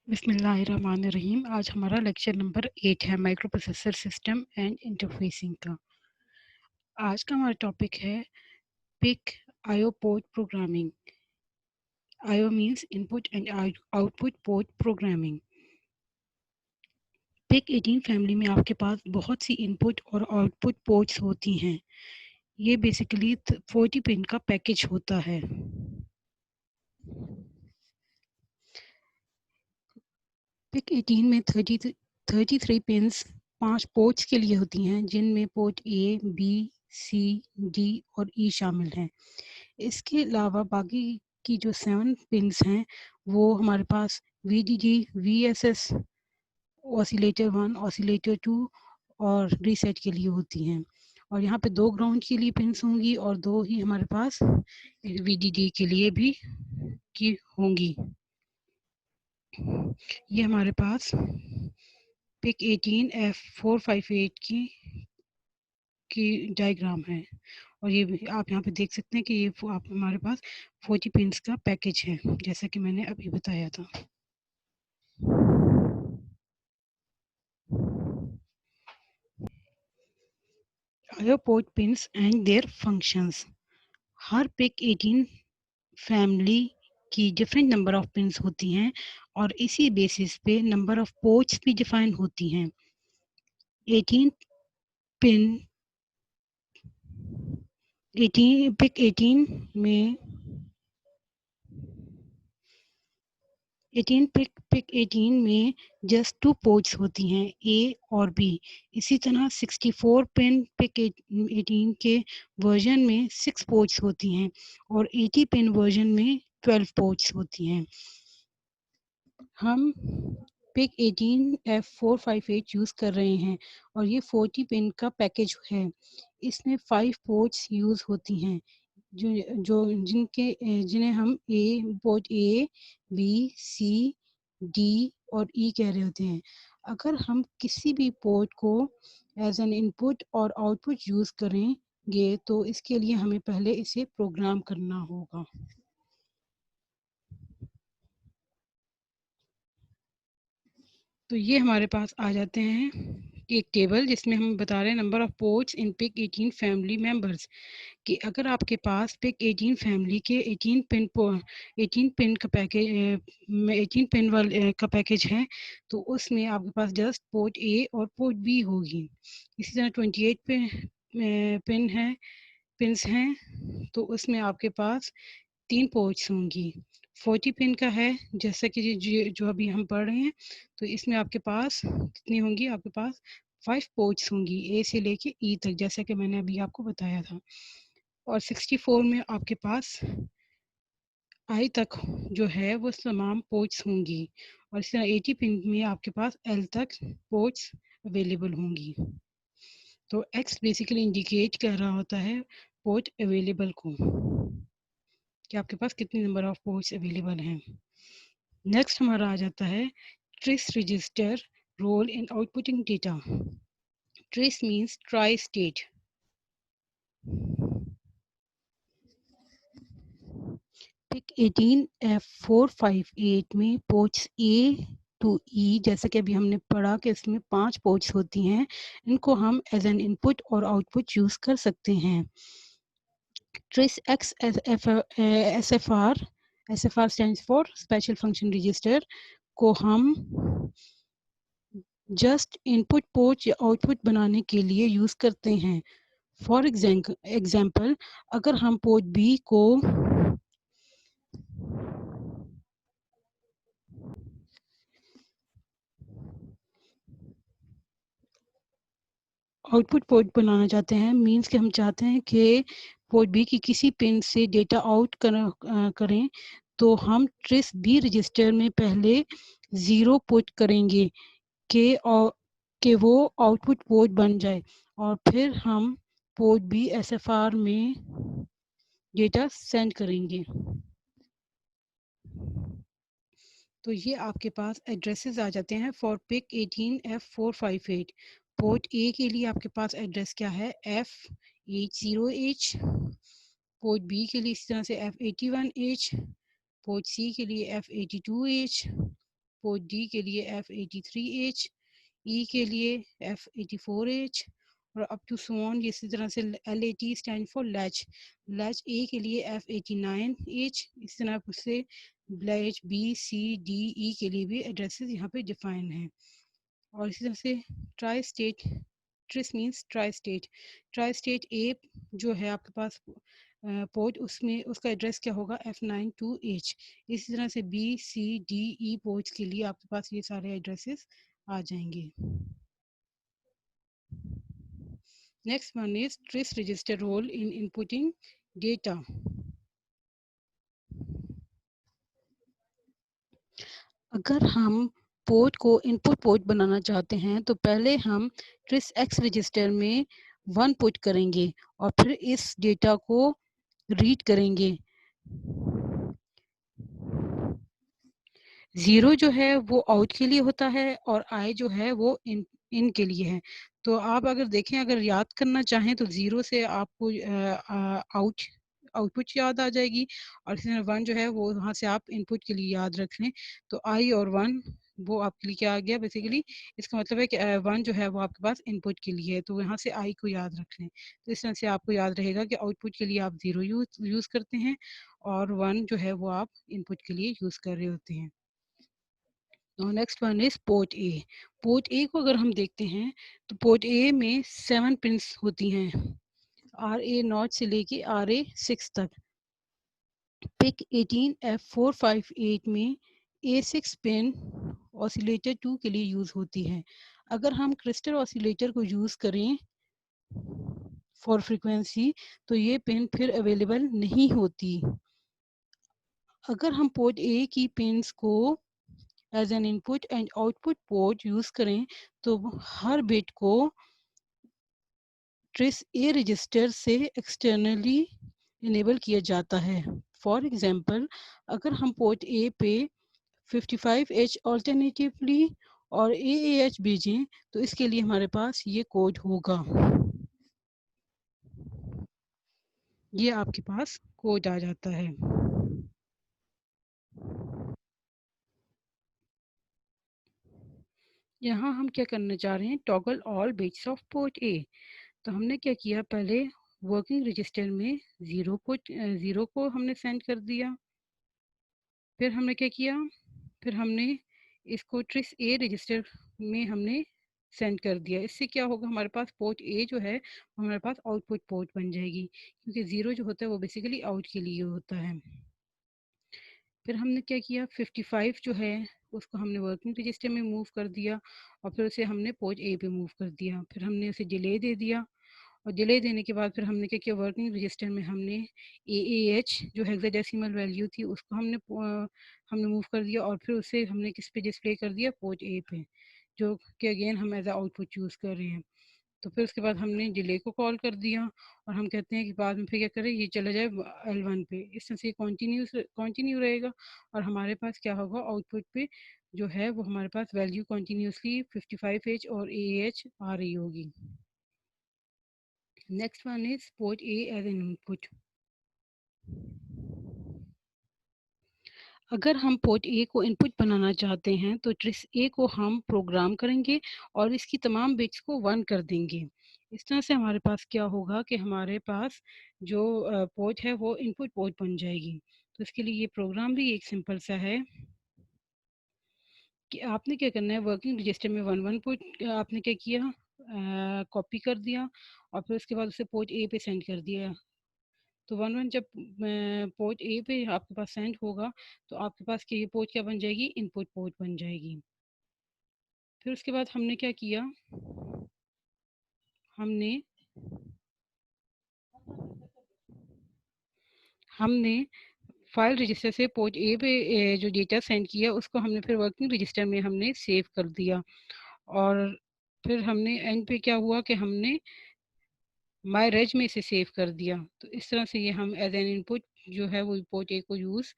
बिस्मिल्लाहिर्रहमानिर्रहीम। आज हमारा लेक्चर नंबर 8 है microprocessor system and interfacing का। आज का हमारा टॉपिक है PIC IO port programming. IO means input and output port programming. PIC 18 family में आपके पास बहुत सी इनपुट और आउटपुट पोर्ट्स होती हैं। ये बेसिकली 40 पिन का पैकेज होता है। पिक 18 में 33 पिन्स 5 पोर्ट्स के लिए होती हैं, जिनमें port A, B, C, D और ई शामिल हैं। इसके अलावा बाकी की जो 7 पिन्स हैं वो हमारे पास वीडीडी, वीएसएस, ऑसिलेटर 1, ऑसिलेटर 2 और रीसेट के लिए होती हैं। और यहाँ पे 2 ग्राउंड के लिए पिन्स होंगी और 2 ही हमारे पास वीडीडी के लिए भी की होंगी। ये हमारे पास पिक 18 F458 की डायग्राम है और ये भी आप यहाँ पे देख सकते हैं कि ये आप हमारे पास 40 पिन्स का पैकेज है, जैसा कि मैंने अभी बताया था। IO port pins and their functions. हर पिक 18 फैमिली की डिफरेंट नंबर ऑफ पिन्स होती हैं और इसी बेसिस पे नंबर ऑफ पोर्ट्स भी डिफाइन होती हैं। 18 पिन 18 पिक 18 में 18 में जस्ट 2 पोर्ट्स होती हैं, ए और बी। इसी तरह 64 पिन पिक 18 के वर्जन में 6 पोर्ट्स होती हैं और 80 पिन वर्जन में 12 पोर्ट्स होती हैं। हम पिक 18 F458 यूज़ कर रहे हैं और ये 40 पिन का पैकेज है। इसमें 5 पोर्ट्स यूज़ होती हैं, जिन्हें हम port A, B, C, D और ई कह रहे होते हैं। अगर हम किसी भी पोर्ट को एज एन इनपुट और आउटपुट यूज़ करेंगे तो इसके लिए हमें पहले इसे प्रोग्राम करना होगा। तो ये हमारे पास आ जाते हैं एक टेबल, जिसमें हम बता रहे हैं number of ports in PIC 18 family members कि अगर आपके पास पिक 18 फैमिली के 18 पिन का पैकेज 18 पिन वाले का पैकेज है तो उसमें आपके पास जस्ट पोर्ट ए और पोर्ट बी होगी। इसी तरह 28 पिन्स हैं तो उसमें आपके पास 3 पोर्ट्स होंगी। 40 पिन का है, जैसा कि जो अभी हम पढ़ रहे हैं, तो इसमें आपके पास कितनी होंगी, आपके पास 5 पोर्ट्स होंगी ए से लेके ई तक, जैसा कि मैंने अभी आपको बताया था। और 64 में आपके पास आई तक जो है वो तमाम पोर्ट्स होंगी और इस तरह 80 पिन में आपके पास एल तक पोर्ट्स अवेलेबल होंगी। तो एक्स बेसिकली इंडिकेट कर रहा होता है पोर्ट अवेलेबल को, कि आपके पास कितने नंबर ऑफ पोर्ट्स अवेलेबल हैं। नेक्स्ट हमारा आ जाता है tris register role in outputting data. Tris means tri state. PIC 18 F458 में पोर्ट्स ए टू ई, जैसे कि अभी हमने पढ़ा कि इसमें 5 पोर्ट्स होती हैं, इनको हम एज एन इनपुट और आउटपुट यूज़ कर सकते हैं। Trace x SFR stands for special function register को हम जस्ट इनपुट पोर्ट या आउटपुट बनाने के लिए यूज़ करते हैं। फॉर एग्जाम्पल अगर हम पोर्ट बी को आउटपुट पोर्ट बनाना चाहते हैं, मीन्स कि हम चाहते हैं कि पोर्ट बी की किसी पिन से डेटा आउट करें, तो हम ट्रेस बी रजिस्टर में पहले 0 पुट करेंगे कि वो आउटपुट पोर्ट बन जाए और फिर हम पोर्ट बी SFR में डेटा सेंड करेंगे। तो ये आपके पास एड्रेसेस आ जाते हैं for pick 18 F458। Port A के लिए आपके पास एड्रेस क्या है, F80H। पोर्ट बी के लिए इस तरह से F81H। पोर्ट सी के लिए F82H। पोर्ट डी के लिए F83H, ई के लिए F84H और अप टू सो ऑन। इसी तरह से LAT stand for latch, latch A के लिए F89H। इस तरह से latch B C D E के लिए भी एड्रेसेस यहाँ पे डिफाइन हैं। और इसी तरह से tri state, tris means tri state, tri state A जो है आपके पास पोर्ट, उसमें उसका एड्रेस क्या होगा F92H। इसी तरह से B C D E ports के लिए आपके पास ये सारे एड्रेसेस आ जाएंगे। Next one is trace register role in inputting data. अगर हम पोर्ट को इनपुट पोर्ट बनाना चाहते हैं तो पहले हम ट्रिस एक्स रजिस्टर में 1 पुट करेंगे और फिर इस डेटा को रीड करेंगे। 0 जो है वो आउट के लिए होता है और I जो है वो इन के लिए है। तो आप अगर देखें, अगर याद करना चाहें तो 0 से आपको आउटपुट याद आ जाएगी और इसी तरह 1 जो है वो वहाँ से आप इनपुट के लिए याद रख लें। तो I और 1 वो आपके लिए क्या आ गया बेसिकली, इसका मतलब है कि 1 जो है वो आपके पास इनपुट के लिए है, तो यहाँ से I को याद रख लें। तो इस तरह से आपको याद रहेगा कि आउटपुट के लिए आप 0 यूज़ करते हैं और 1 जो है वो आप इनपुट के लिए यूज़ कर रहे होते हैं। Next one is port A. Port A को अगर हम देखते हैं तो पोर्ट ए में 7 पिन्स होती हैं, RA0 से लेके RA6 तक। पिक 18F458 में A6 पिन ऑसिलेटर 2 के लिए यूज़ होती है। अगर हम क्रिस्टल ऑसिलेटर को यूज़ करें फॉर फ्रीक्वेंसी तो ये पिन फिर अवेलेबल नहीं होती। अगर हम पोर्ट ए की पिन्स को as an input and output port use करें तो हर बिट को ट्रेस ए रजिस्टर से एक्सटर्नली इनेबल किया जाता है। फॉर एग्जांपल, अगर हम पोर्ट ए पे 55H ऑल्टरनेटिवली और AAH भेजें तो इसके लिए हमारे पास ये कोड होगा। ये आपके पास कोड आ जाता है। यहाँ हम क्या करना चाह रहे हैं, toggle all bits of port A. तो हमने क्या किया, पहले वर्किंग रजिस्टर में 0 को हमने सेंड कर दिया। फिर हमने क्या किया, फिर हमने इसको ट्रिस ए रजिस्टर में हमने सेंड कर दिया। इससे क्या होगा, हमारे पास पोर्ट ए जो है हमारे पास आउटपुट पोर्ट बन जाएगी, क्योंकि 0 जो होता है वो बेसिकली आउट के लिए होता है। फिर हमने क्या किया, 55 जो है उसको हमने वर्किंग रजिस्टर में मूव कर दिया और फिर उसे हमने पोर्ट ए पे मूव कर दिया। फिर हमने उसे डिले दे दिया और डिले देने के बाद फिर हमने क्या किया, वर्किंग रजिस्टर में हमने AAH जो हेक्साडेसिमल वैल्यू थी उसको हमने मूव कर दिया और फिर उसे हमने किस पे डिस्प्ले कर दिया, पोर्ट ए पे, जो कि अगेन हम एज आउटपुट यूज़ कर रहे हैं। तो फिर उसके बाद हमने डिले को कॉल कर दिया और हम कहते हैं कि बाद में फिर क्या करें, ये चला जाए L1 पे। इस तरह से कंटिन्यू रहेगा और हमारे पास क्या होगा, आउटपुट पे जो है वो हमारे पास वैल्यू कंटिन्यूसली 55H और AH आ रही होगी। Next one is port A as an input. अगर हम पोर्ट ए को इनपुट बनाना चाहते हैं तो ट्रिस ए को हम प्रोग्राम करेंगे और इसकी तमाम बिट्स को 1 कर देंगे। इस तरह से हमारे पास क्या होगा कि हमारे पास जो पोर्ट है वो इनपुट पोर्ट बन जाएगी। तो इसके लिए ये प्रोग्राम भी एक सिंपल सा है कि आपने क्या करना है, वर्किंग रजिस्टर में 1 पुट आपने क्या किया, कॉपी कर दिया और फिर उसके बाद उसे पोर्ट ए पे सेंड कर दिया। तो 1 जब पोर्ट ए पे आपके पास सेंड होगा तो आपके पास ये पोर्ट क्या बन जाएगी, इनपुट पोर्ट बन जाएगी। फिर उसके बाद हमने क्या किया, हमने फाइल रजिस्टर से पोर्ट ए पे जो डेटा सेंड किया उसको हमने फिर वर्किंग रजिस्टर में हमने सेव कर दिया और फिर हमने एंड पे क्या हुआ कि हमने माई रेज में इसे सेव कर दिया। तो इस तरह से ये हम एज एन इनपुट जो है वो पोर्ट ए को यूज़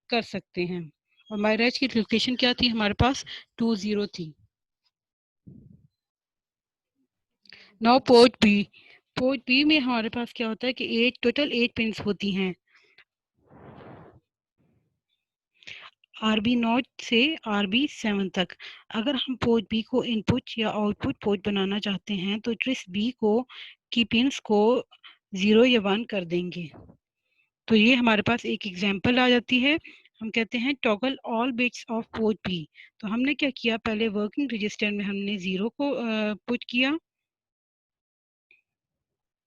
कर सकते हैं। और माई रेज की लोकेशन क्या थी, हमारे पास 20 थी। नाउ पोर्ट बी में हमारे पास क्या होता है कि टोटल 8 पिन्स होती हैं। RB0 से RB7 तक। अगर हम पोर्ट बी को इनपुट या आउटपुट पोर्ट बनाना चाहते हैं तो ट्रिस बी को की पिन्स को 0 या 1 कर देंगे। तो ये हमारे पास एक एग्जांपल आ जाती है। हम कहते हैं toggle all bits of port B. तो हमने क्या किया, पहले वर्किंग रजिस्टर में हमने 0 को पुट किया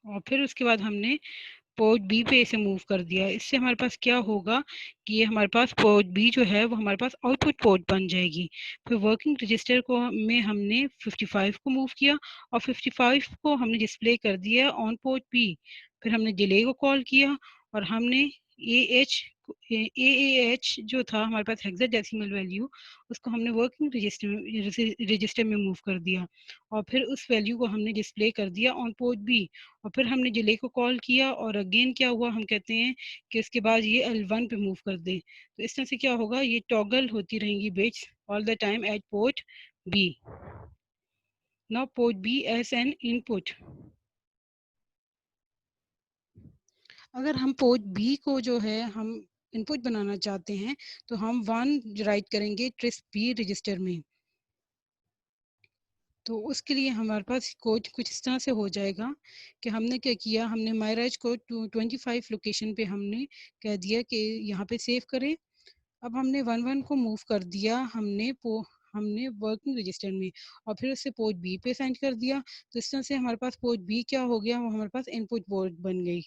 और फिर उसके बाद हमने पोर्ट बी पे इसे मूव कर दिया। इससे हमारे पास क्या होगा कि ये हमारे पास पोर्ट बी जो है वो हमारे पास आउटपुट पोर्ट बन जाएगी। फिर वर्किंग रजिस्टर को में हमने 55 को मूव किया और 55 को हमने डिस्प्ले कर दिया ऑन पोर्ट बी। फिर हमने डिले को कॉल किया और हमने एएएच जो था हमारे पास हेक्साडेसिमल वैल्यू, उसको हमने वर्किंग रजिस्टर में मूव कर दिया और फिर उस वैल्यू को हमने डिस्प्ले कर दिया ऑन पोर्ट बी। और फिर हमने डिले को कॉल किया और अगेन क्या हुआ, हम कहते हैं कि उसके बाद ये L1 पे मूव कर दे। तो इस तरह से क्या होगा, ये टॉगल होती रहेंगी bits all the time at port B. Now port B as an input. अगर हम पोर्ट बी को जो है हम इनपुट बनाना चाहते हैं तो हम 1 राइट करेंगे ट्रिस बी रजिस्टर में। तो उसके लिए हमारे पास कोड कुछ इस तरह से हो जाएगा कि हमने क्या किया, हमने मायराज को 25 लोकेशन पे हमने कह दिया कि यहाँ पे सेव करें। अब हमने 11 को मूव कर दिया हमने वर्किंग रजिस्टर में और फिर उससे पोर्ट बी पे सेंड कर दिया। तो इस तरह से हमारे पास पोर्ट बी क्या हो गया, वो हमारे पास इनपुट पोर्ट बन गई।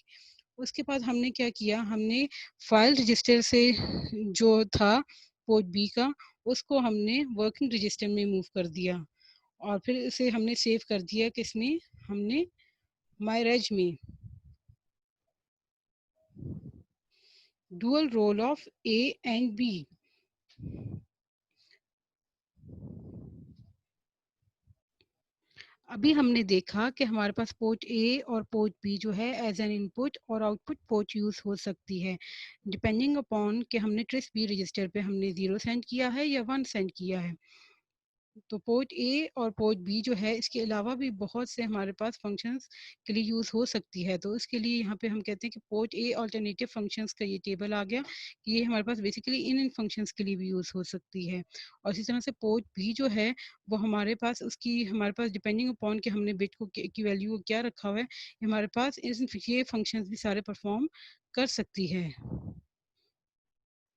उसके बाद हमने क्या किया, हमने फाइल रजिस्टर से जो था पोर्ट बी का, उसको हमने वर्किंग रजिस्टर में मूव कर दिया और फिर इसे हमने सेव कर दिया किसमें, हमने मायरेज में। Dual role of A and B. अभी हमने देखा कि हमारे पास पोर्ट ए और पोर्ट बी जो है एज एन इनपुट और आउटपुट पोर्ट यूज हो सकती है डिपेंडिंग अपॉन कि हमने ट्रिस बी रजिस्टर पे हमने 0 सेंड किया है या 1 सेंड किया है। तो पोर्ट ए और पोर्ट बी जो है, इसके अलावा भी बहुत से हमारे पास फंक्शंस के लिए यूज़ हो सकती है। तो इसके लिए यहाँ पे हम कहते हैं कि पोर्ट ए अल्टरनेटिव फंक्शंस का ये टेबल आ गया कि ये हमारे पास बेसिकली इन फंक्शंस के लिए भी यूज़ हो सकती है। और इसी तरह से पोर्ट बी जो है वो हमारे पास उसकी हमारे पास डिपेंडिंग अपॉन कि हमने बिट को की वैल्यू को क्या रखा हुआ है, हमारे पास ये फंक्शंस भी सारे परफॉर्म कर सकती है।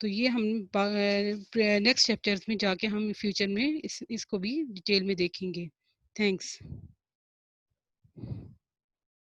तो ये हम नेक्स्ट चैप्टर्स में जाके हम फ्यूचर में इसको भी डिटेल में देखेंगे। थैंक्स।